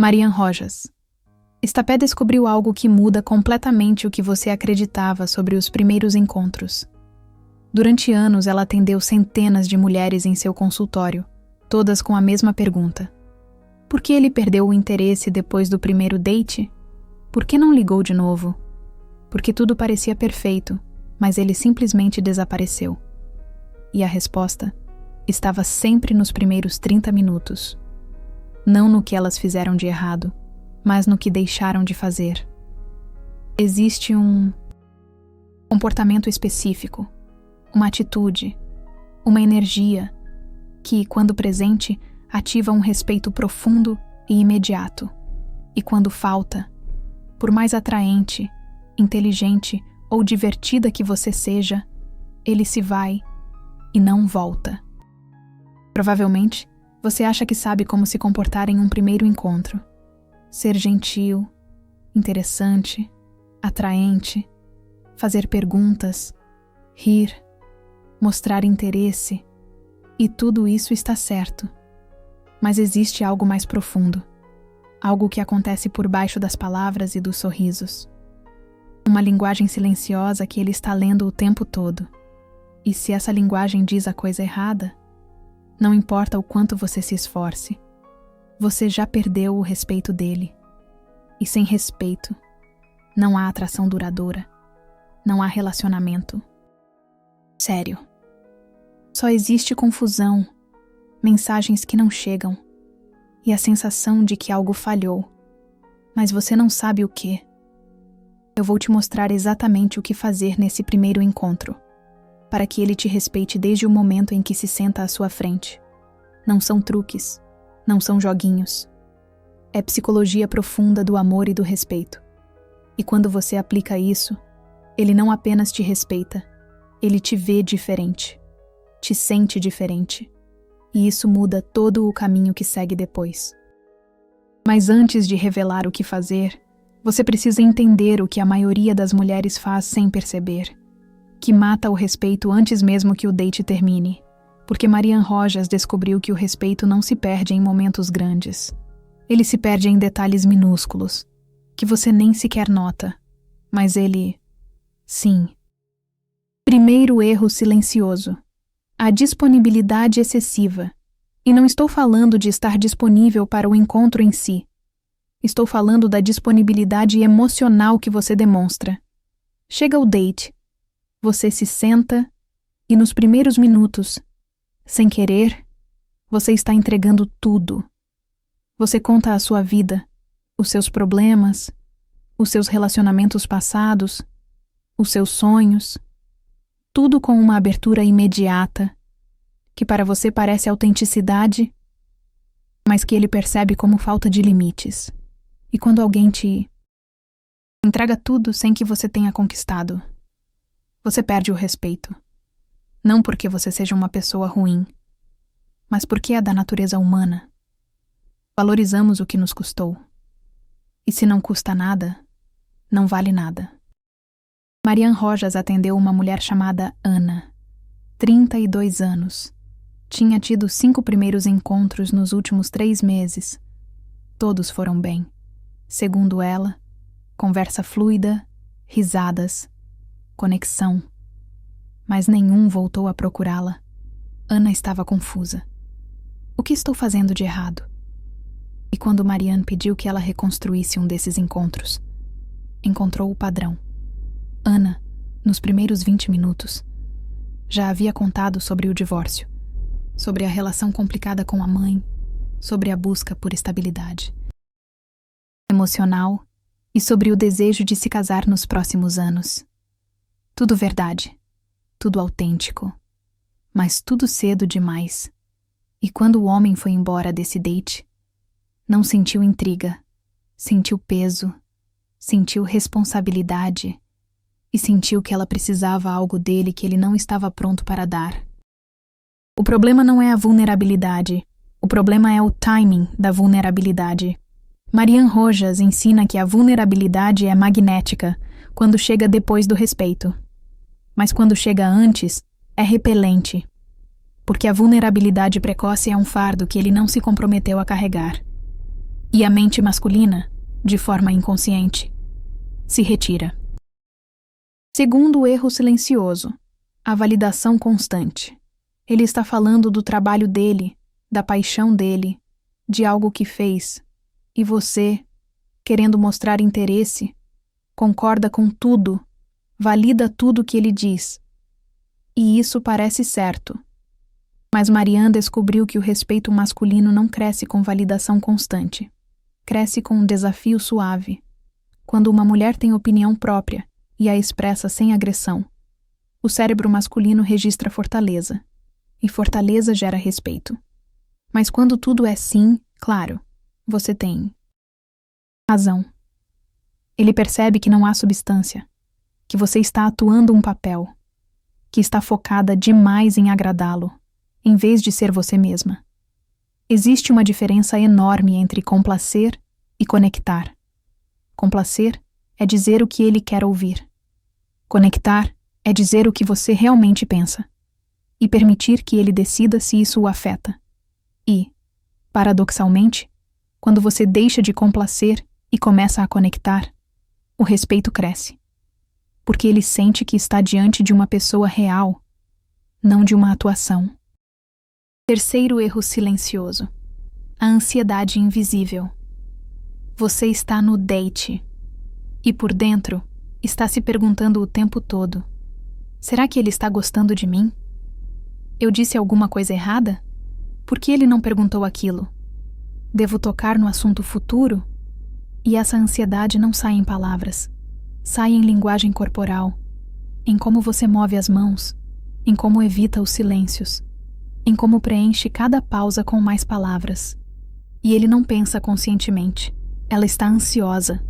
Marian Rojas. Estapé descobriu algo que muda completamente o que você acreditava sobre os primeiros encontros. Durante anos, ela atendeu centenas de mulheres em seu consultório, todas com a mesma pergunta. Por que ele perdeu o interesse depois do primeiro date? Por que não ligou de novo? Porque tudo parecia perfeito, mas ele simplesmente desapareceu. E a resposta estava sempre nos primeiros 30 minutos. Não no que elas fizeram de errado, mas no que deixaram de fazer. Existe um comportamento específico, uma atitude, uma energia que, quando presente, ativa um respeito profundo e imediato. E quando falta, por mais atraente, inteligente ou divertida que você seja, ele se vai e não volta. Provavelmente, você acha que sabe como se comportar em um primeiro encontro. Ser gentil, interessante, atraente, fazer perguntas, rir, mostrar interesse, e tudo isso está certo. Mas existe algo mais profundo, algo que acontece por baixo das palavras e dos sorrisos. Uma linguagem silenciosa que ele está lendo o tempo todo. E se essa linguagem diz a coisa errada, não importa o quanto você se esforce, você já perdeu o respeito dele. E sem respeito, não há atração duradoura, não há relacionamento. Sério. Só existe confusão, mensagens que não chegam, e a sensação de que algo falhou, mas você não sabe o que. Eu vou te mostrar exatamente o que fazer nesse primeiro encontro, para que ele te respeite desde o momento em que se senta à sua frente. Não são truques, não são joguinhos. É psicologia profunda do amor e do respeito. E quando você aplica isso, ele não apenas te respeita, ele te vê diferente, te sente diferente. E isso muda todo o caminho que segue depois. Mas antes de revelar o que fazer, você precisa entender o que a maioria das mulheres faz sem perceber, que mata o respeito antes mesmo que o date termine, porque Marian Rojas descobriu que o respeito não se perde em momentos grandes. Ele se perde em detalhes minúsculos, que você nem sequer nota, mas ele... Sim. Primeiro erro silencioso. A disponibilidade excessiva. E não estou falando de estar disponível para o encontro em si. Estou falando da disponibilidade emocional que você demonstra. Chega o date. Você se senta e nos primeiros minutos, sem querer, você está entregando tudo. Você conta a sua vida, os seus problemas, os seus relacionamentos passados, os seus sonhos, tudo com uma abertura imediata, que para você parece autenticidade, mas que ele percebe como falta de limites. E quando alguém te entrega tudo sem que você tenha conquistado, você perde o respeito. Não porque você seja uma pessoa ruim, mas porque é da natureza humana. Valorizamos o que nos custou. E se não custa nada, não vale nada. Marian Rojas atendeu uma mulher chamada Ana, 32 anos. Tinha tido 5 primeiros encontros nos últimos 3 meses. Todos foram bem. Segundo ela, conversa fluida, risadas, conexão. Mas nenhum voltou a procurá-la. Ana estava confusa. O que estou fazendo de errado? E quando Marian pediu que ela reconstruísse um desses encontros, encontrou o padrão. Ana, nos primeiros 20 minutos, já havia contado sobre o divórcio, sobre a relação complicada com a mãe, sobre a busca por estabilidade emocional e sobre o desejo de se casar nos próximos anos. Tudo verdade, tudo autêntico, mas tudo cedo demais. E quando o homem foi embora desse date, não sentiu intriga, sentiu peso, sentiu responsabilidade e sentiu que ela precisava algo dele que ele não estava pronto para dar. O problema não é a vulnerabilidade, o problema é o timing da vulnerabilidade. Marian Rojas ensina que a vulnerabilidade é magnética quando chega depois do respeito, mas quando chega antes, é repelente, porque a vulnerabilidade precoce é um fardo que ele não se comprometeu a carregar. E a mente masculina, de forma inconsciente, se retira. Segundo erro silencioso, a validação constante. Ele está falando do trabalho dele, da paixão dele, de algo que fez, e você, querendo mostrar interesse, concorda com tudo, valida tudo que ele diz. E isso parece certo. Mas Marianne descobriu que o respeito masculino não cresce com validação constante. Cresce com um desafio suave. Quando uma mulher tem opinião própria e a expressa sem agressão, o cérebro masculino registra fortaleza. E fortaleza gera respeito. Mas quando tudo é sim, claro, você tem razão. Ele percebe que não há substância, que você está atuando um papel, que está focada demais em agradá-lo, em vez de ser você mesma. Existe uma diferença enorme entre complacer e conectar. Complacer é dizer o que ele quer ouvir. Conectar é dizer o que você realmente pensa e permitir que ele decida se isso o afeta. E, paradoxalmente, quando você deixa de complacer e começa a conectar, o respeito cresce, porque ele sente que está diante de uma pessoa real, não de uma atuação. Terceiro erro silencioso: a ansiedade invisível. Você está no date e por dentro está se perguntando o tempo todo: será que ele está gostando de mim? Eu disse alguma coisa errada? Por que ele não perguntou aquilo? Devo tocar no assunto futuro? E essa ansiedade não sai em palavras. Sai em linguagem corporal, em como você move as mãos, em como evita os silêncios, em como preenche cada pausa com mais palavras. E ele não pensa conscientemente. Ela está ansiosa,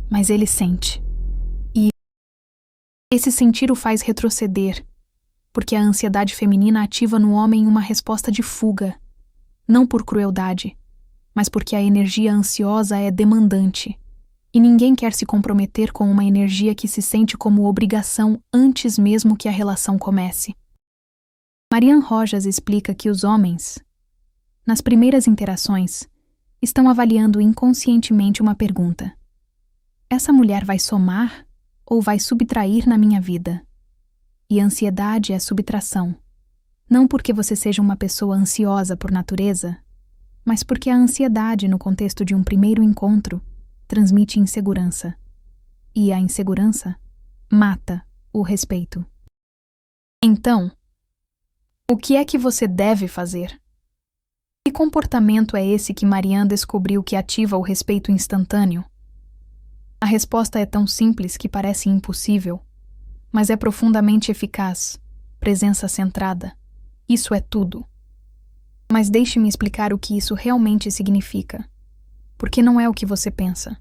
mas ele sente. E esse sentir o faz retroceder, porque a ansiedade feminina ativa no homem uma resposta de fuga, não por crueldade, mas porque a energia ansiosa é demandante, e ninguém quer se comprometer com uma energia que se sente como obrigação antes mesmo que a relação comece. Marianne Rojas explica que os homens, nas primeiras interações, estão avaliando inconscientemente uma pergunta: essa mulher vai somar ou vai subtrair na minha vida? E ansiedade é subtração. Não porque você seja uma pessoa ansiosa por natureza, mas porque a ansiedade, no contexto de um primeiro encontro, transmite insegurança. E a insegurança mata o respeito. Então, o que é que você deve fazer? Que comportamento é esse que Marianne descobriu que ativa o respeito instantâneo? A resposta é tão simples que parece impossível, mas é profundamente eficaz. Presença centrada. Isso é tudo. Mas deixe-me explicar o que isso realmente significa, porque não é o que você pensa.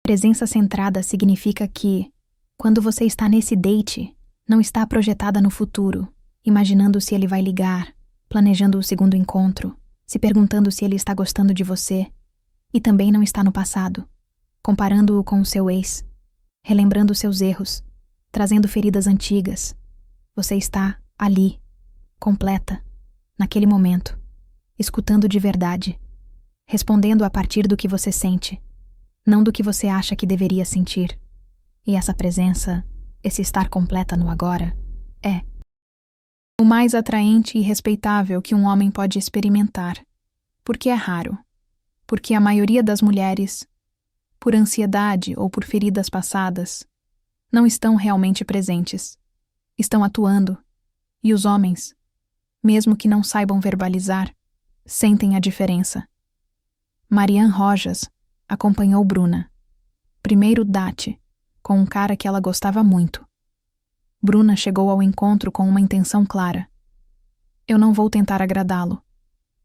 Presença centrada significa que, quando você está nesse date, não está projetada no futuro, imaginando se ele vai ligar, planejando o segundo encontro, se perguntando se ele está gostando de você, e também não está no passado, comparando-o com o seu ex, relembrando seus erros, trazendo feridas antigas. Você está ali, completa, naquele momento, escutando de verdade, respondendo a partir do que você sente, não do que você acha que deveria sentir. E essa presença, esse estar completa no agora, é o mais atraente e respeitável que um homem pode experimentar, porque é raro, porque a maioria das mulheres, por ansiedade ou por feridas passadas, não estão realmente presentes, estão atuando, e os homens, mesmo que não saibam verbalizar, sentem a diferença. Marianne Rojas acompanhou Bruna, primeiro date, com um cara que ela gostava muito. Bruna chegou ao encontro com uma intenção clara: eu não vou tentar agradá-lo,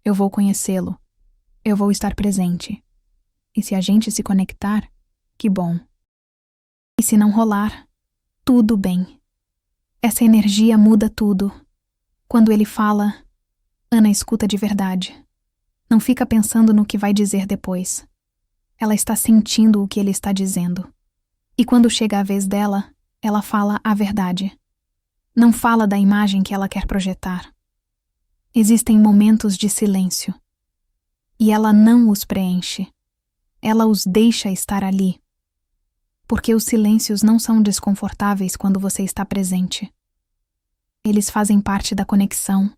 eu vou conhecê-lo, eu vou estar presente. E se a gente se conectar, que bom. E se não rolar, tudo bem. Essa energia muda tudo. Quando ele fala, Ana escuta de verdade. Não fica pensando no que vai dizer depois. Ela está sentindo o que ele está dizendo. E quando chega a vez dela, ela fala a verdade. Não fala da imagem que ela quer projetar. Existem momentos de silêncio. E ela não os preenche. Ela os deixa estar ali. Porque os silêncios não são desconfortáveis quando você está presente. Eles fazem parte da conexão.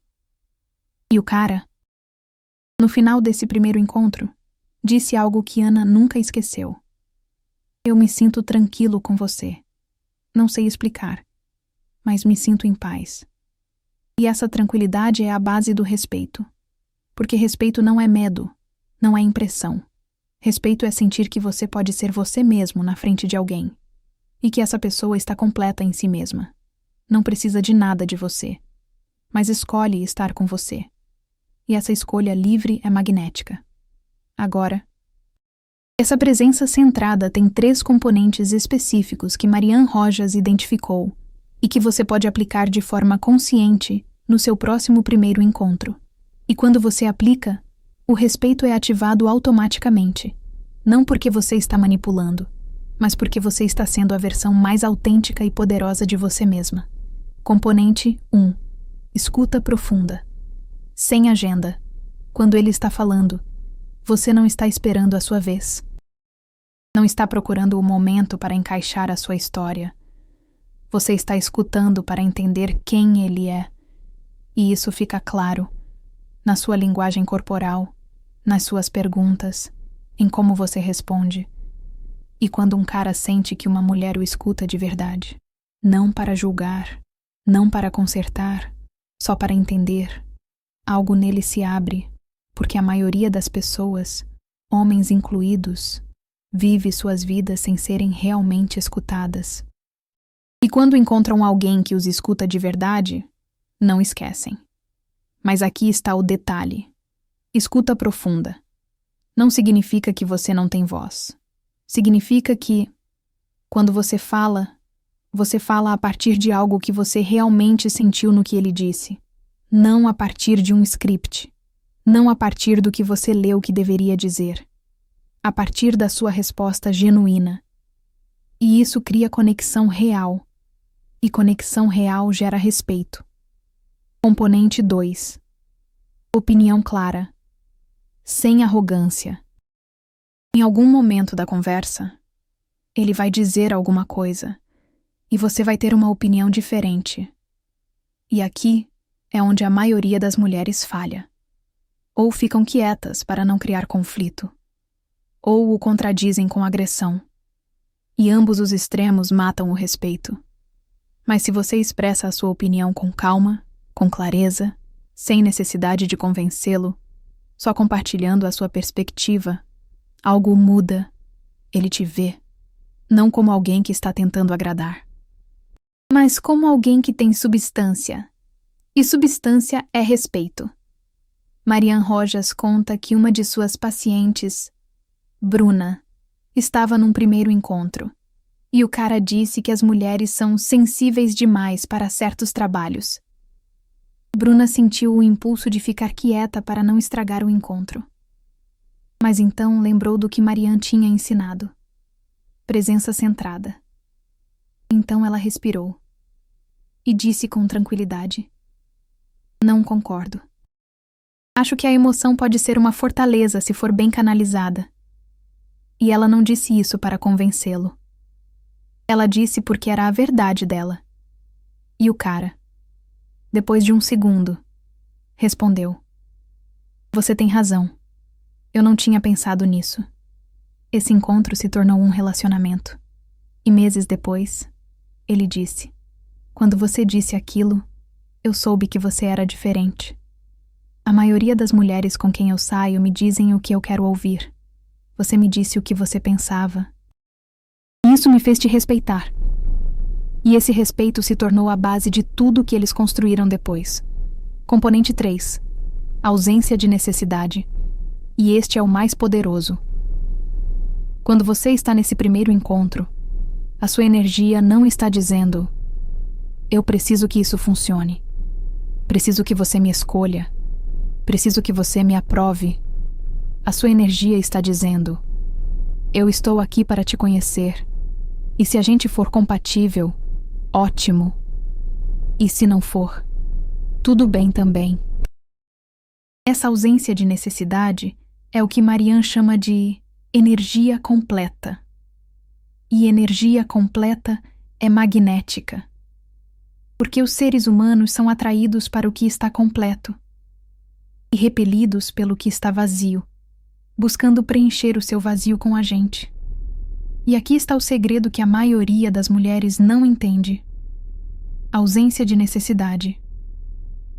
E o cara, no final desse primeiro encontro, disse algo que Ana nunca esqueceu. Eu me sinto tranquilo com você. Não sei explicar, mas me sinto em paz. E essa tranquilidade é a base do respeito. Porque respeito não é medo, não é impressão. Respeito é sentir que você pode ser você mesmo na frente de alguém. E que essa pessoa está completa em si mesma. Não precisa de nada de você, mas escolhe estar com você. E essa escolha livre é magnética. Agora, essa presença centrada tem 3 componentes específicos que Marianne Rojas identificou e que você pode aplicar de forma consciente no seu próximo primeiro encontro. E quando você aplica, o respeito é ativado automaticamente, não porque você está manipulando, mas porque você está sendo a versão mais autêntica e poderosa de você mesma. Componente 1. Escuta profunda. Sem agenda. Quando ele está falando, você não está esperando a sua vez. Não está procurando o momento para encaixar a sua história. Você está escutando para entender quem ele é. E isso fica claro na sua linguagem corporal, nas suas perguntas, em como você responde. E quando um cara sente que uma mulher o escuta de verdade, não para julgar, não para consertar, só para entender, algo nele se abre, porque a maioria das pessoas, homens incluídos, vive suas vidas sem serem realmente escutadas. E quando encontram alguém que os escuta de verdade, não esquecem. Mas aqui está o detalhe. Escuta profunda. Não significa que você não tem voz. Significa que, quando você fala a partir de algo que você realmente sentiu no que ele disse. Não a partir de um script. Não a partir do que você leu que deveria dizer. A partir da sua resposta genuína. E isso cria conexão real. E conexão real gera respeito. Componente 2. Opinião clara. Sem arrogância. Em algum momento da conversa, ele vai dizer alguma coisa e você vai ter uma opinião diferente. E aqui é onde a maioria das mulheres falha. Ou ficam quietas para não criar conflito, ou o contradizem com agressão. E ambos os extremos matam o respeito. Mas se você expressa a sua opinião com calma, com clareza, sem necessidade de convencê-lo, só compartilhando a sua perspectiva, algo muda. Ele te vê, não como alguém que está tentando agradar, mas como alguém que tem substância. E substância é respeito. Marianne Rojas conta que uma de suas pacientes, Bruna, estava num primeiro encontro, e o cara disse que as mulheres são sensíveis demais para certos trabalhos. Bruna sentiu o impulso de ficar quieta para não estragar o encontro. Mas então lembrou do que Marianne tinha ensinado. Presença centrada. Então ela respirou e disse com tranquilidade: não concordo. Acho que a emoção pode ser uma fortaleza se for bem canalizada. E ela não disse isso para convencê-lo. Ela disse porque era a verdade dela. E o cara, depois de um segundo, respondeu: você tem razão. Eu não tinha pensado nisso. Esse encontro se tornou um relacionamento. E meses depois, ele disse: quando você disse aquilo, eu soube que você era diferente. A maioria das mulheres com quem eu saio me dizem o que eu quero ouvir. Você me disse o que você pensava. E isso me fez te respeitar. E esse respeito se tornou a base de tudo que eles construíram depois. Componente 3. Ausência de necessidade. E este é o mais poderoso. Quando você está nesse primeiro encontro, a sua energia não está dizendo: eu preciso que isso funcione. Preciso que você me escolha. Preciso que você me aprove. A sua energia está dizendo: eu estou aqui para te conhecer. E se a gente for compatível, ótimo. E se não for, tudo bem também. Essa ausência de necessidade É o que Marianne chama de energia completa. E energia completa é magnética. Porque os seres humanos são atraídos para o que está completo e repelidos pelo que está vazio, buscando preencher o seu vazio com a gente. E aqui está o segredo que a maioria das mulheres não entende. A ausência de necessidade.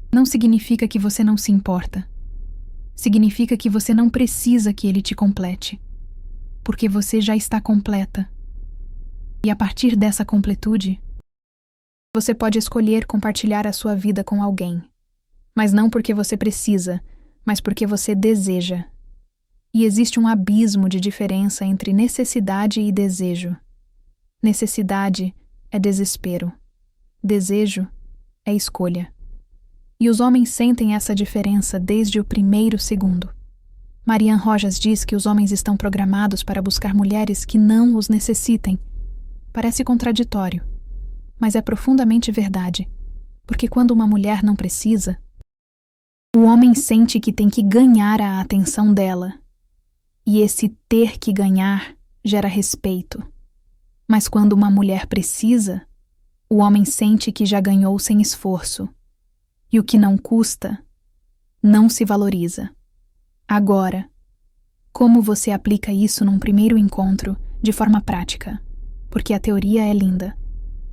Não significa que você não se importa. Significa que você não precisa que ele te complete, porque você já está completa. E a partir dessa completude, você pode escolher compartilhar a sua vida com alguém, mas não porque você precisa, mas porque você deseja. E existe um abismo de diferença entre necessidade e desejo. Necessidade é desespero. Desejo é escolha. E os homens sentem essa diferença desde o primeiro segundo. Marianne Rojas diz que os homens estão programados para buscar mulheres que não os necessitem. Parece contraditório, mas é profundamente verdade, porque quando uma mulher não precisa, o homem sente que tem que ganhar a atenção dela. E esse ter que ganhar gera respeito. Mas quando uma mulher precisa, o homem sente que já ganhou sem esforço. E o que não custa, não se valoriza. Agora, como você aplica isso num primeiro encontro de forma prática? Porque a teoria é linda,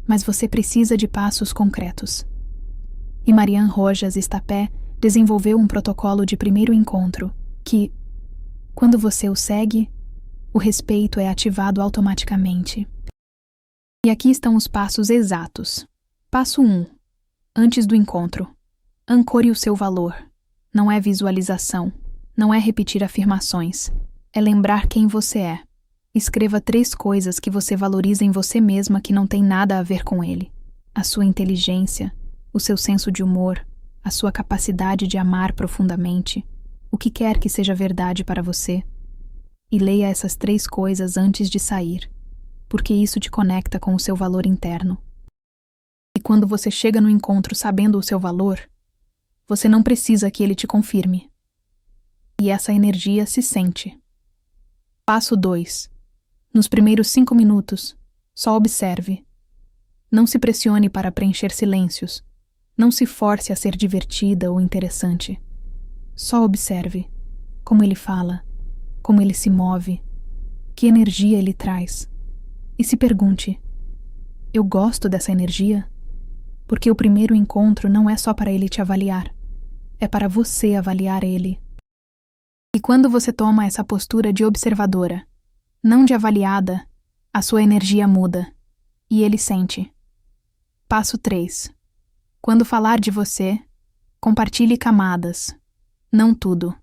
mas você precisa de passos concretos. E Marianne Rojas Estapé desenvolveu um protocolo de primeiro encontro que, quando você o segue, o respeito é ativado automaticamente. E aqui estão os passos exatos. Passo 1. Antes do encontro. Ancore o seu valor. Não é visualização. Não é repetir afirmações. É lembrar quem você é. Escreva 3 coisas que você valoriza em você mesma que não tem nada a ver com ele. A sua inteligência, o seu senso de humor, a sua capacidade de amar profundamente, o que quer que seja verdade para você. E leia essas 3 coisas antes de sair, porque isso te conecta com o seu valor interno. E quando você chega no encontro sabendo o seu valor, você não precisa que ele te confirme. E essa energia se sente. Passo 2. Nos primeiros 5 minutos, só observe. Não se pressione para preencher silêncios. Não se force a ser divertida ou interessante. Só observe como ele fala, como ele se move, que energia ele traz. E se pergunte: eu gosto dessa energia? Porque o primeiro encontro não é só para ele te avaliar, é para você avaliar ele. E quando você toma essa postura de observadora, não de avaliada, a sua energia muda, e ele sente. Passo 3. Quando falar de você, compartilhe camadas, não tudo.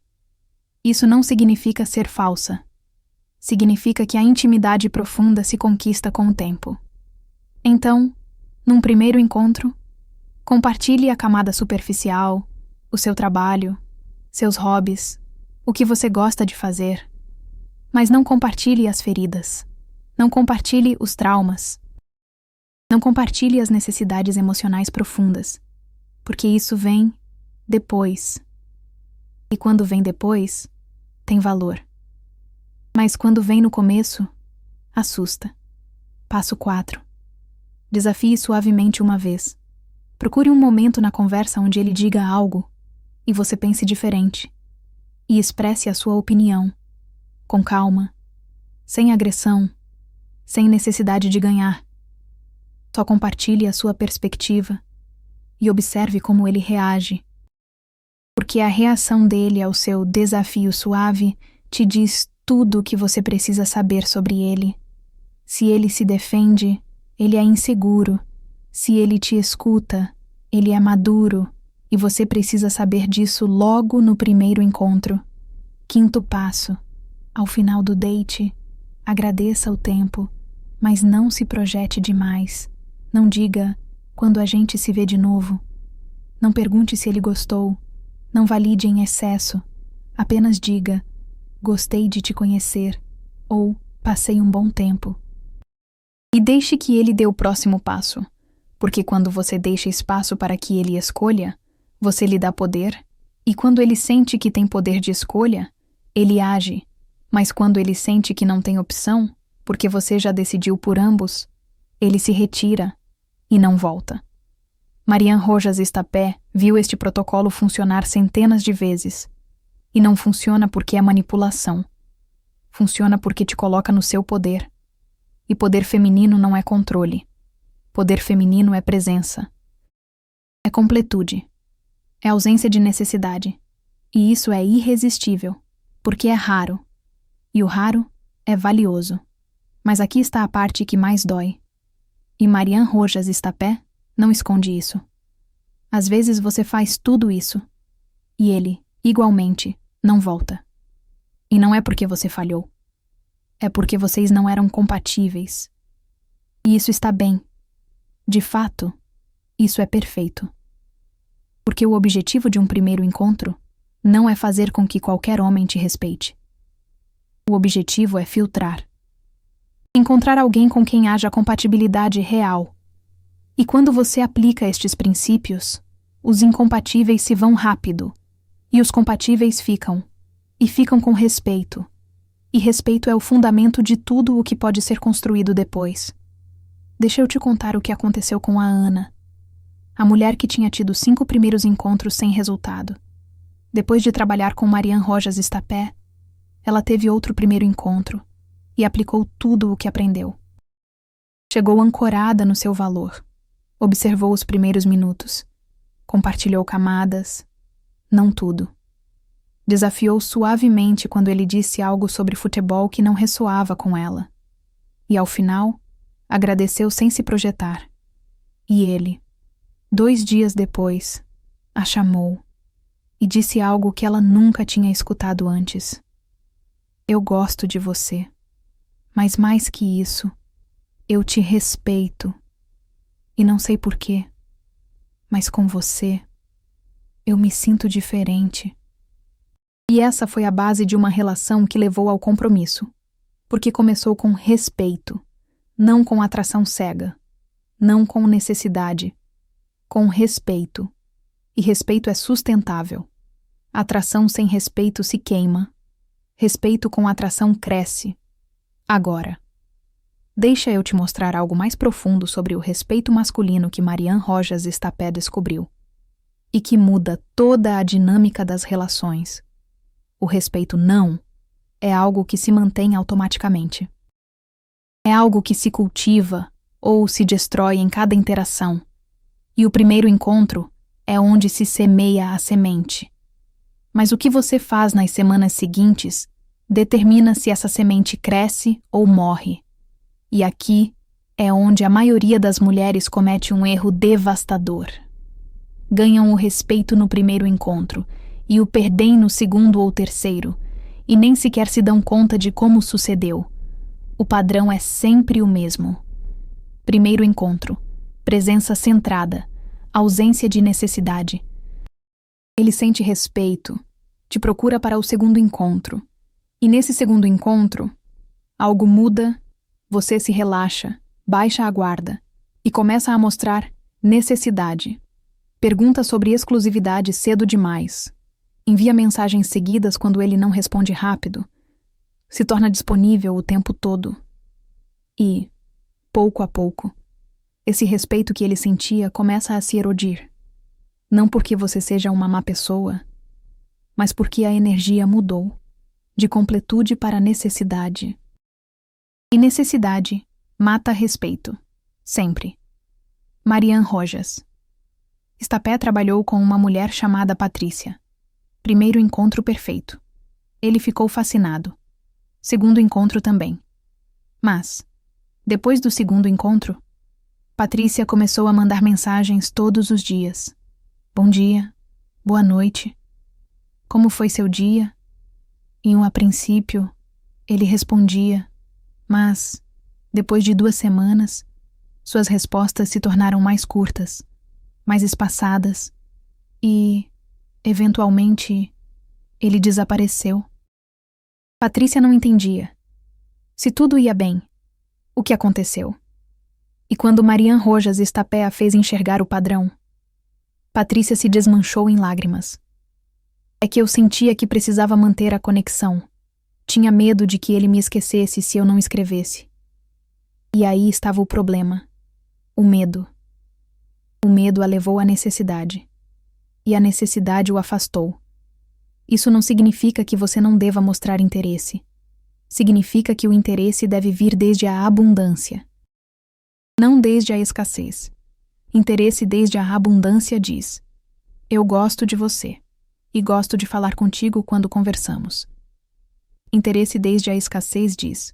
Isso não significa ser falsa. Significa que a intimidade profunda se conquista com o tempo. Então, num primeiro encontro, compartilhe a camada superficial, o seu trabalho, seus hobbies, o que você gosta de fazer. Mas não compartilhe as feridas. Não compartilhe os traumas. Não compartilhe as necessidades emocionais profundas, porque isso vem depois. E quando vem depois, tem valor. Mas quando vem no começo, assusta. Passo 4. Desafie suavemente uma vez. Procure um momento na conversa onde ele diga algo e você pense diferente. E expresse a sua opinião, com calma, sem agressão, sem necessidade de ganhar. Só compartilhe a sua perspectiva e observe como ele reage. Porque a reação dele ao seu desafio suave te diz tudo o que você precisa saber sobre ele. Se ele se defende, ele é inseguro. Se ele te escuta, ele é maduro. E você precisa saber disso logo no primeiro encontro. 5º passo. Ao final do date, agradeça o tempo, mas não se projete demais. Não diga, quando a gente se vê de novo. Não pergunte se ele gostou. Não valide em excesso. Apenas diga, gostei de te conhecer, ou passei um bom tempo. E deixe que ele dê o próximo passo, porque quando você deixa espaço para que ele escolha, você lhe dá poder, e quando ele sente que tem poder de escolha, Ele age, mas quando ele sente que não tem opção, porque você já decidiu por ambos, ele se retira e não volta. Marian Rojas Estapé viu este protocolo funcionar centenas de vezes. E não funciona porque é manipulação. Funciona porque te coloca no seu poder. E poder feminino não é controle. Poder feminino é presença. É completude. É ausência de necessidade. E isso é irresistível, porque é raro. E o raro é valioso. Mas aqui está a parte que mais dói. E Marian Rojas Estapé não esconde isso. Às vezes você faz tudo isso. E ele, igualmente, não volta. E não é porque você falhou. É porque vocês não eram compatíveis. E isso está bem. De fato, isso é perfeito. Porque o objetivo de um primeiro encontro não é fazer com que qualquer homem te respeite. O objetivo é filtrar. Encontrar alguém com quem haja compatibilidade real. E quando você aplica estes princípios, os incompatíveis se vão rápido, e os compatíveis ficam, e ficam com respeito. E respeito é o fundamento de tudo o que pode ser construído depois. Deixa eu te contar o que aconteceu com a Ana, a mulher que tinha tido 5 primeiros encontros sem resultado. Depois de trabalhar com Marian Rojas Estapé, ela teve outro primeiro encontro e aplicou tudo o que aprendeu. Chegou ancorada no seu valor. Observou os primeiros minutos. Compartilhou camadas. Não tudo. Desafiou suavemente quando ele disse algo sobre futebol que não ressoava com ela. E, ao final, agradeceu sem se projetar. E ele, 2 dias depois, a chamou e disse algo que ela nunca tinha escutado antes. Eu gosto de você, mas mais que isso, eu te respeito. E não sei porquê, mas com você, eu me sinto diferente. E essa foi a base de uma relação que levou ao compromisso, porque começou com respeito, não com atração cega, não com necessidade, com respeito. E respeito é sustentável. Atração sem respeito se queima. Respeito com atração cresce. Agora, deixa eu te mostrar algo mais profundo sobre o respeito masculino que Marian Rojas Estapé descobriu e que muda toda a dinâmica das relações. O respeito não é algo que se mantém automaticamente. É algo que se cultiva ou se destrói em cada interação. E o primeiro encontro é onde se semeia a semente. Mas o que você faz nas semanas seguintes determina se essa semente cresce ou morre. E aqui é onde a maioria das mulheres comete um erro devastador. Ganham o respeito no primeiro encontro e o perdem no segundo ou terceiro, e nem sequer se dão conta de como sucedeu. O padrão é sempre o mesmo. Primeiro encontro, presença centrada, ausência de necessidade. Ele sente respeito, te procura para o segundo encontro. E nesse segundo encontro, algo muda, você se relaxa, baixa a guarda e começa a mostrar necessidade. Pergunta sobre exclusividade cedo demais. Envia mensagens seguidas quando ele não responde rápido. Se torna disponível o tempo todo. E, pouco a pouco, esse respeito que ele sentia começa a se erodir. Não porque você seja uma má pessoa, mas porque a energia mudou, de completude para necessidade. E necessidade mata respeito, sempre. Marian Rojas Estapé trabalhou com uma mulher chamada Patrícia. Primeiro encontro perfeito. Ele ficou fascinado. Segundo encontro também. Mas, depois do segundo encontro, Patrícia começou a mandar mensagens todos os dias. Bom dia, boa noite. Como foi seu dia? E a princípio, ele respondia, mas, depois de 2 semanas, suas respostas se tornaram mais curtas, mais espaçadas e, eventualmente, ele desapareceu. Patrícia não entendia. Se tudo ia bem, o que aconteceu? E quando Marian Rojas Estapé a fez enxergar o padrão, Patrícia se desmanchou em lágrimas. É que eu sentia que precisava manter a conexão. Tinha medo de que ele me esquecesse se eu não escrevesse. E aí estava o problema. O medo. O medo a levou à necessidade. E a necessidade o afastou. Isso não significa que você não deva mostrar interesse. Significa que o interesse deve vir desde a abundância. Não desde a escassez. Interesse desde a abundância diz: eu gosto de você. E gosto de falar contigo quando conversamos. Interesse desde a escassez diz: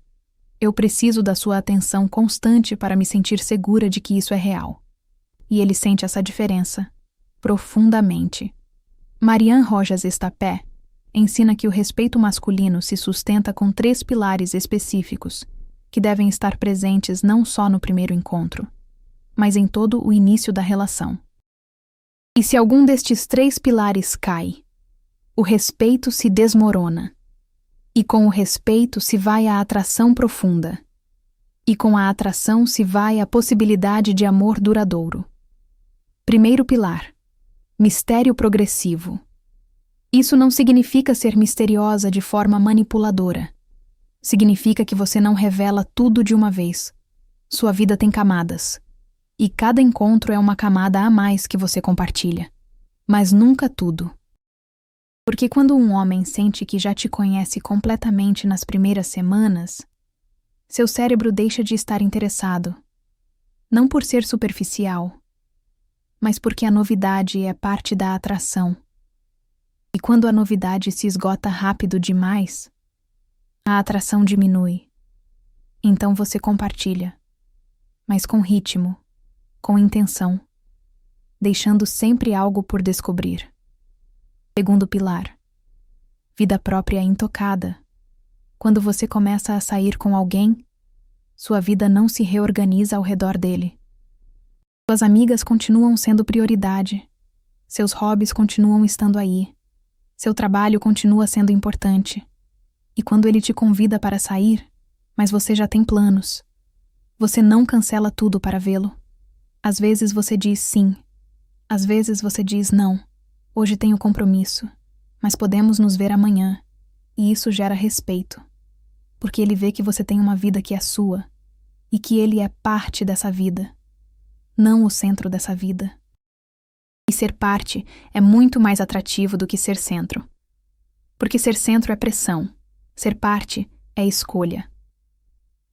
eu preciso da sua atenção constante para me sentir segura de que isso é real. E ele sente essa diferença, profundamente. Marianne Rojas Estapé ensina que o respeito masculino se sustenta com 3 pilares específicos, que devem estar presentes não só no primeiro encontro, mas em todo o início da relação. E se algum destes 3 pilares cai, o respeito se desmorona. E com o respeito se vai a atração profunda. E com a atração se vai a possibilidade de amor duradouro. Primeiro pilar: mistério progressivo. Isso não significa ser misteriosa de forma manipuladora. Significa que você não revela tudo de uma vez. Sua vida tem camadas. E cada encontro é uma camada a mais que você compartilha. Mas nunca tudo. Porque quando um homem sente que já te conhece completamente nas primeiras semanas, seu cérebro deixa de estar interessado. Não por ser superficial, mas porque a novidade é parte da atração. E quando a novidade se esgota rápido demais, a atração diminui. Então você compartilha, mas com ritmo, com intenção, deixando sempre algo por descobrir. Segundo pilar: vida própria intocada. Quando você começa a sair com alguém, sua vida não se reorganiza ao redor dele. Suas amigas continuam sendo prioridade. Seus hobbies continuam estando aí. Seu trabalho continua sendo importante. E quando ele te convida para sair, mas você já tem planos, você não cancela tudo para vê-lo. Às vezes você diz sim. Às vezes você diz não. Hoje tenho compromisso, mas podemos nos ver amanhã. E isso gera respeito. Porque ele vê que você tem uma vida que é sua. E que ele é parte dessa vida. Não o centro dessa vida. E ser parte é muito mais atrativo do que ser centro. Porque ser centro é pressão. Ser parte é escolha.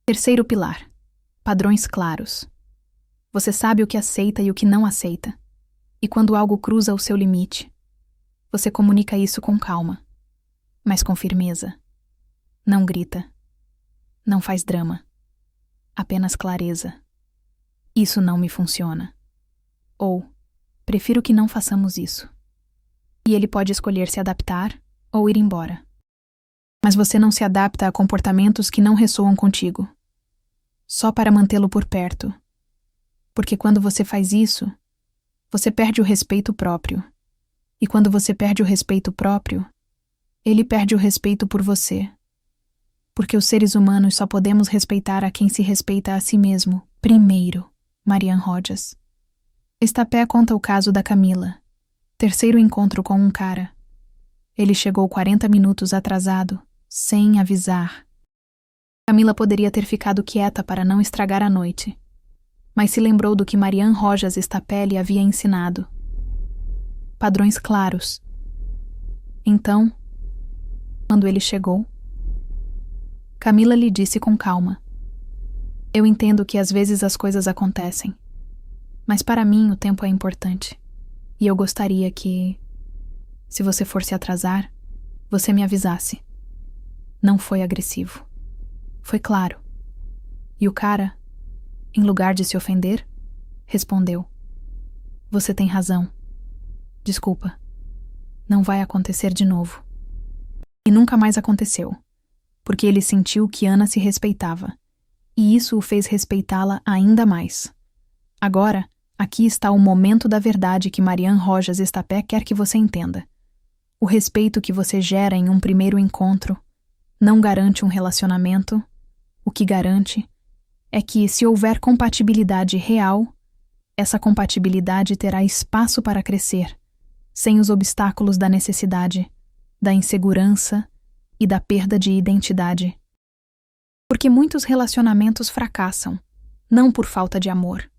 Terceiro pilar: padrões claros. Você sabe o que aceita e o que não aceita. E quando algo cruza o seu limite, você comunica isso com calma, mas com firmeza. Não grita. Não faz drama. Apenas clareza. Isso não me funciona. Ou, prefiro que não façamos isso. E ele pode escolher se adaptar ou ir embora. Mas você não se adapta a comportamentos que não ressoam contigo, só para mantê-lo por perto. Porque quando você faz isso, você perde o respeito próprio. E quando você perde o respeito próprio, ele perde o respeito por você. Porque os seres humanos só podemos respeitar a quem se respeita a si mesmo, primeiro. Marianne Rojas. Estapé conta o caso da Camila. Terceiro encontro com um cara. Ele chegou 40 minutos atrasado, sem avisar. Camila poderia ter ficado quieta para não estragar a noite, mas se lembrou do que Marianne Rojas Estapé lhe havia ensinado. Padrões claros. Então, quando ele chegou, Camila lhe disse com calma: eu entendo que às vezes as coisas acontecem, mas para mim o tempo é importante, e eu gostaria que, se você for se atrasar, você me avisasse. Não foi agressivo. Foi claro. E o cara, em lugar de se ofender, respondeu: você tem razão. Desculpa. Não vai acontecer de novo. E nunca mais aconteceu, porque ele sentiu que Ana se respeitava, e isso o fez respeitá-la ainda mais. Agora, aqui está o momento da verdade que Marianne Rojas Estapé quer que você entenda. O respeito que você gera em um primeiro encontro não garante um relacionamento. O que garante é que, se houver compatibilidade real, essa compatibilidade terá espaço para crescer, sem os obstáculos da necessidade, da insegurança e da perda de identidade. Porque muitos relacionamentos fracassam, não por falta de amor,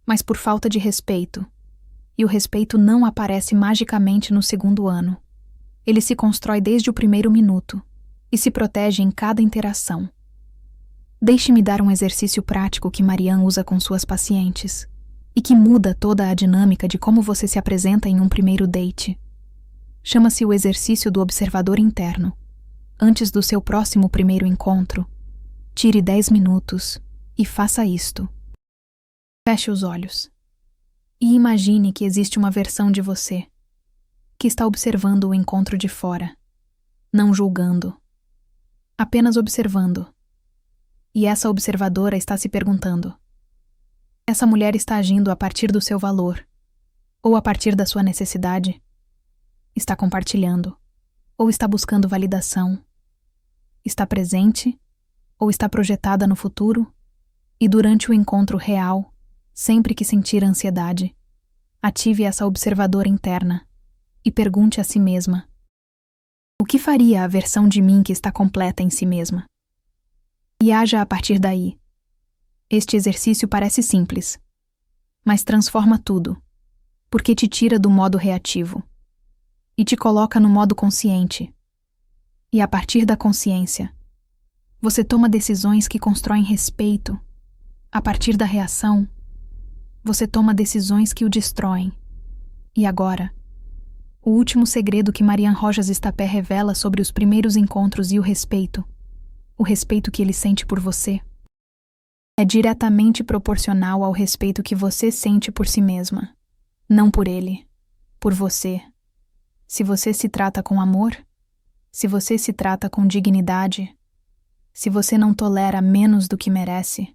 mas por falta de respeito. E o respeito não aparece magicamente no segundo ano. Ele se constrói desde o primeiro minuto e se protege em cada interação. Deixe-me dar um exercício prático que Marianne usa com suas pacientes e que muda toda a dinâmica de como você se apresenta em um primeiro date. Chama-se o exercício do observador interno. Antes do seu próximo primeiro encontro, tire 10 minutos e faça isto. Feche os olhos e imagine que existe uma versão de você que está observando o encontro de fora, não julgando, apenas observando. E essa observadora está se perguntando: essa mulher está agindo a partir do seu valor ou a partir da sua necessidade? Está compartilhando ou está buscando validação? Está presente ou está projetada no futuro? E durante o encontro real, sempre que sentir ansiedade, ative essa observadora interna e pergunte a si mesma: o que faria a versão de mim que está completa em si mesma? E haja a partir daí. Este exercício parece simples, mas transforma tudo, porque te tira do modo reativo e te coloca no modo consciente. E a partir da consciência, você toma decisões que constroem respeito. A partir da reação, você toma decisões que o destroem. E agora, o último segredo que Marianne Rojas Estapé revela sobre os primeiros encontros e o respeito que ele sente por você, é diretamente proporcional ao respeito que você sente por si mesma, não por ele, por você. Se você se trata com amor, se você se trata com dignidade, se você não tolera menos do que merece,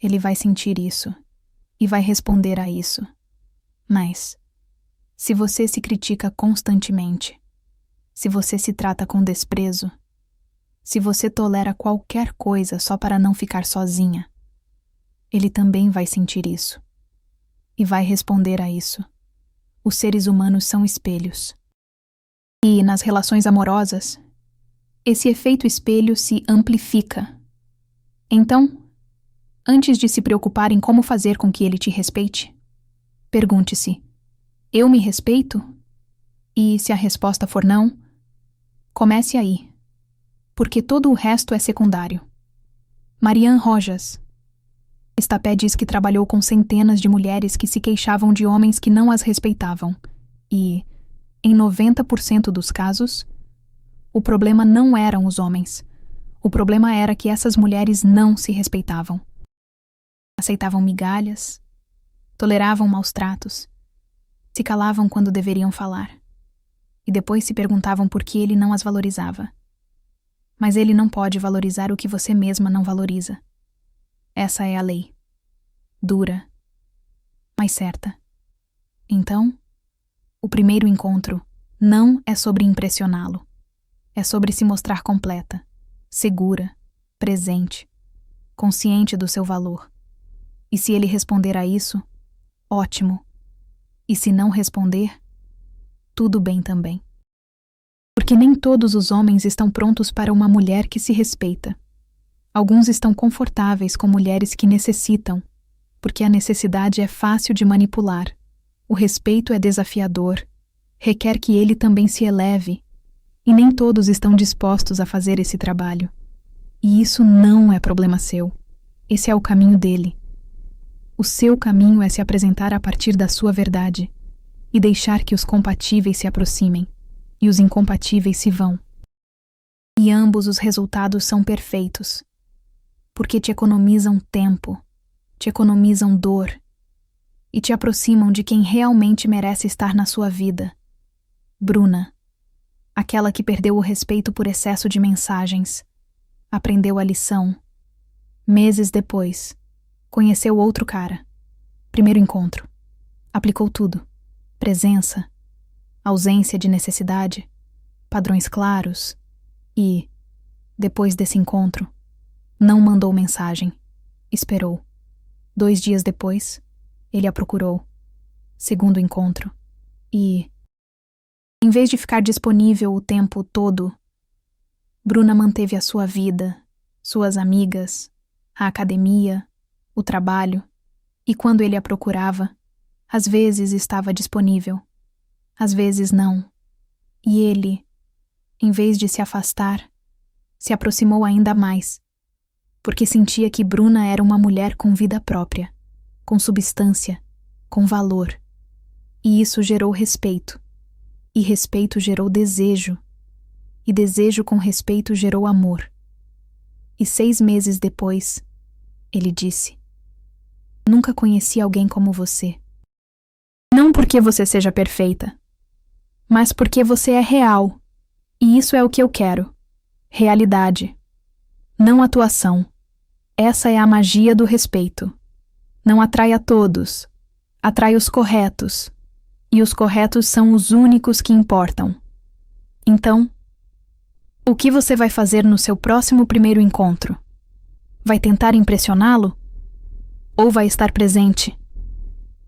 ele vai sentir isso e vai responder a isso. Mas, se você se critica constantemente, se você se trata com desprezo, se você tolera qualquer coisa só para não ficar sozinha, ele também vai sentir isso e vai responder a isso. Os seres humanos são espelhos. E nas relações amorosas, esse efeito espelho se amplifica. Então, antes de se preocupar em como fazer com que ele te respeite, pergunte-se: eu me respeito? E se a resposta for não, comece aí, porque todo o resto é secundário. Marianne Rojas Estapé diz que trabalhou com centenas de mulheres que se queixavam de homens que não as respeitavam e, em 90% dos casos, o problema não eram os homens. O problema era que essas mulheres não se respeitavam. Aceitavam migalhas, toleravam maus tratos, se calavam quando deveriam falar, e depois se perguntavam por que ele não as valorizava. Mas ele não pode valorizar o que você mesma não valoriza. Essa é a lei. Dura, mas certa. Então, o primeiro encontro não é sobre impressioná-lo. É sobre se mostrar completa, segura, presente, consciente do seu valor. E se ele responder a isso, ótimo. E se não responder, tudo bem também. Porque nem todos os homens estão prontos para uma mulher que se respeita. Alguns estão confortáveis com mulheres que necessitam, porque a necessidade é fácil de manipular. O respeito é desafiador, requer que ele também se eleve, e nem todos estão dispostos a fazer esse trabalho. E isso não é problema seu. Esse é o caminho dele. O seu caminho é se apresentar a partir da sua verdade e deixar que os compatíveis se aproximem e os incompatíveis se vão. E ambos os resultados são perfeitos, porque te economizam tempo, te economizam dor e te aproximam de quem realmente merece estar na sua vida. Bruna, aquela que perdeu o respeito por excesso de mensagens, aprendeu a lição. Meses depois, conheceu outro cara. Primeiro encontro. Aplicou tudo. Presença, ausência de necessidade, padrões claros e, depois desse encontro, não mandou mensagem. Esperou. 2 dias depois, ele a procurou. Segundo encontro. E Em vez de ficar disponível o tempo todo, Bruna manteve a sua vida, suas amigas, a academia, o trabalho, e quando ele a procurava, às vezes estava disponível, às vezes não. E ele, em vez de se afastar, se aproximou ainda mais, porque sentia que Bruna era uma mulher com vida própria, com substância, com valor. E isso gerou respeito, e respeito gerou desejo, e desejo com respeito gerou amor. E 6 meses depois, ele disse: "Nunca conheci alguém como você. Não porque você seja perfeita, mas porque você é real, e isso é o que eu quero. Realidade, não atuação. Essa é a magia do respeito. Não atrai a todos, atrai os corretos, e os corretos são os únicos que importam. Então, o que você vai fazer no seu próximo primeiro encontro? Vai tentar impressioná-lo? Ou vai estar presente?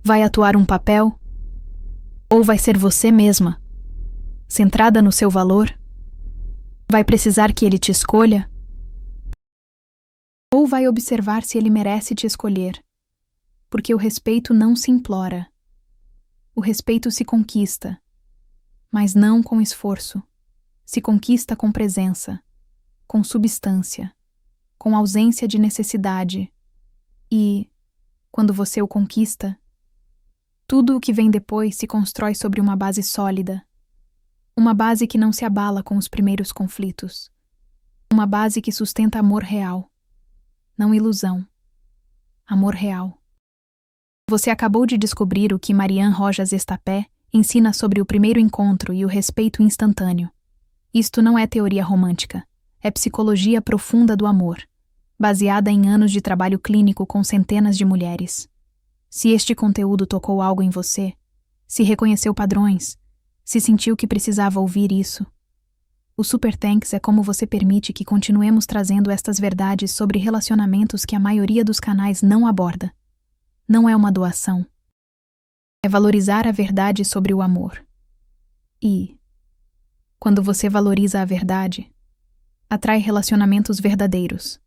Vai atuar um papel? Ou vai ser você mesma, centrada no seu valor? Vai precisar que ele te escolha? Ou vai observar se ele merece te escolher? Porque o respeito não se implora. O respeito se conquista, mas não com esforço. Se conquista com presença, com substância, com ausência de necessidade. E, quando você o conquista, tudo o que vem depois se constrói sobre uma base sólida. Uma base que não se abala com os primeiros conflitos. Uma base que sustenta amor real. Não ilusão. Amor real. Você acabou de descobrir o que Marianne Rojas Estapé ensina sobre o primeiro encontro e o respeito instantâneo. Isto não é teoria romântica. É psicologia profunda do amor, baseada em anos de trabalho clínico com centenas de mulheres. Se este conteúdo tocou algo em você, se reconheceu padrões, se sentiu que precisava ouvir isso, o Super Thanks é como você permite que continuemos trazendo estas verdades sobre relacionamentos que a maioria dos canais não aborda. Não é uma doação. É valorizar a verdade sobre o amor. E, quando você valoriza a verdade, atrai relacionamentos verdadeiros.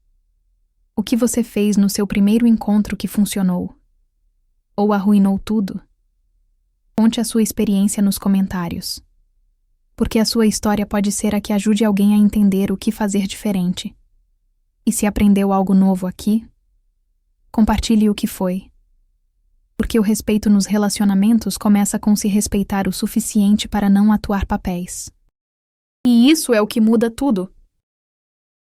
O que você fez no seu primeiro encontro que funcionou? Ou arruinou tudo? Conte a sua experiência nos comentários. Porque a sua história pode ser a que ajude alguém a entender o que fazer diferente. E se aprendeu algo novo aqui, compartilhe o que foi. Porque o respeito nos relacionamentos começa com se respeitar o suficiente para não atuar papéis. E isso é o que muda tudo.